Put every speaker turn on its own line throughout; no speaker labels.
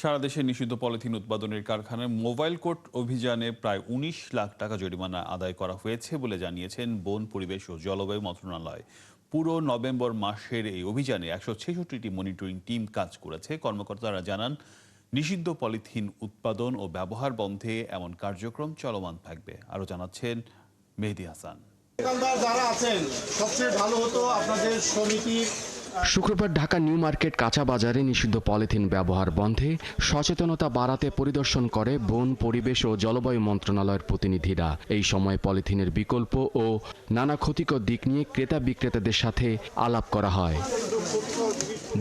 সারা দেশে নিষিদ্ধ পলিথিন উৎপাদনের কারখানায় মোবাইল কোর্ট অভিযানে প্রায় ১৯ লাখ টাকা জরিমানা আদায় করা হয়েছে বলে জানিয়েছেন বন, পরিবেশ ও জলবায়ু মন্ত্রণালয়। পুরো নভেম্বর মাসের এই অভিযানে ১৬৬টি মনিটরিং টিম কাজ করেছে। কর্মকর্তারা জানান, নিষিদ্ধ পলিথিন উৎপাদন ও ব্যবহার বন্ধে এমন কার্যক্রম চলমান থাকবে। আরও জানাচ্ছেন মেহেদী হাসান।
যারা আছেন সবচেয়ে ভালো হতো আপনাদের সমিতির।
শুক্রবার ঢাকা নিউ মার্কেট কাঁচা বাজারে নিষিদ্ধ পলিথিন ব্যবহার বন্ধে সচেতনতা বাড়াতে পরিদর্শন করে বন, পরিবেশ ও জলবায়ু মন্ত্রণালয়ের প্রতিনিধিরা। এই সময় পলিথিনের বিকল্প ও নানা ক্ষতিকর দিক নিয়ে ক্রেতা বিক্রেতাদের সাথে আলাপ করা হয়।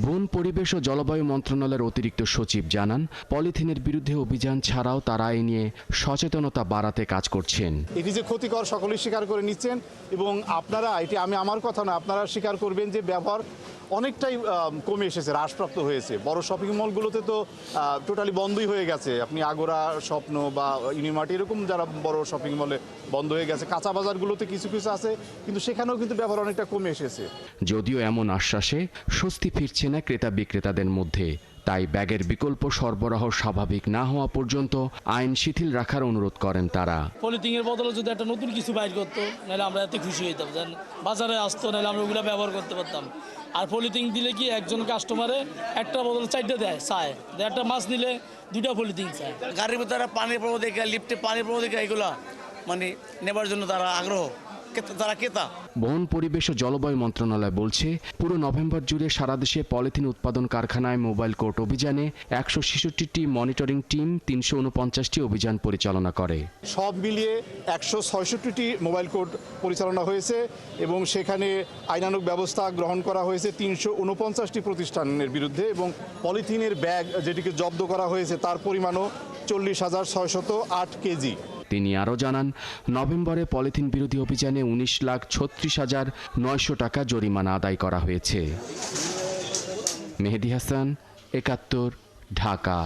বন, পরিবেশ ও জলবায়ু মন্ত্রণালয়ের অতিরিক্ত সচিব জানান, পলিথিনের বিরুদ্ধে অভিযান ছাড়াও তারা এই নিয়ে সচেতনতা বাড়াতে কাজ করছেন।
এটি যে ক্ষতিকর সকলেই স্বীকার করে নিচ্ছেন এবং আপনারা এটি আমার কথা না, আপনারা স্বীকার করবেন যে ব্যবহার অনেকটাই কমে এসেছে, হ্রাসপ্রাপ্ত হয়েছে। বড় শপিং মলগুলোতে তো টোটালি বন্ধই হয়ে গেছে। আপনি আগোরা, স্বপ্ন বা ইউনিমার্ট এরকম যারা বড় শপিং মলে বন্ধ হয়ে গেছে। কাঁচা বাজারগুলোতে কিছু কিছু আছে, কিন্তু সেখানেও কিন্তু ব্যবহার অনেকটা কমে এসেছে।
যদিও এমন আশ্বাসে স্বস্তি ফিরছে না ক্রেতা বিক্রেতাদের মধ্যে। তাই ব্যাগের বিকল্প সরবরাহ স্বাভাবিক না হওয়া পর্যন্ত আইন শিথিল রাখার অনুরোধ করেন তারা।
পলিথিনের বদলে যদি একটা নতুন কিছু বাইর করতো, নাহলে আমরা এত খুশি হইতাম। যেন বাজারে আসতো, নাহলে আমরা ওগুলো ব্যবহার করতে পারতাম। আর পলিথিন দিলে কি একজন কাস্টমারে একটা বদলে 4টা দেয়, চায়। একটা মাছ নিলে 2টা পলিথিন চায়।
গাড়ির ভিতরে পানির প্রবাহ দেখে, লিফটে পানির প্রবাহ দেখে এগুলা মানে নেবার জন্য তারা আগ্রহ, তারা ক্রেতা।
বন, পরিবেশ ও জলবায়ু মন্ত্রণালয় বলছে, পুরো নভেম্বর জুড়ে সারা দেশে পলিথিন উৎপাদন কারখানায় মোবাইল কোর্ট অভিযানে ১৬৬টি মনিটরিং টিম ৩৪৯টি অভিযান পরিচালনা করে।
সব মিলিয়ে ১৬৬টি মোবাইল কোর্ট পরিচালনা হয়েছে এবং সেখানে আইনানুগ ব্যবস্থা গ্রহণ করা হয়েছে ৩৪৯টি প্রতিষ্ঠানের বিরুদ্ধে এবং পলিথিনের ব্যাগ যেটিকে জব্দ করা হয়েছে তার পরিমাণও ৪০,৬০৮ কেজি।
তিনি আরও জানান, নভেম্বরে পলিথিন বিরোধী অভিযানে ১৯,৩৬,৯০০ টাকা জরিমানা আদায় করা হয়েছে। মেহেদী হাসান, ৭১, ঢাকা।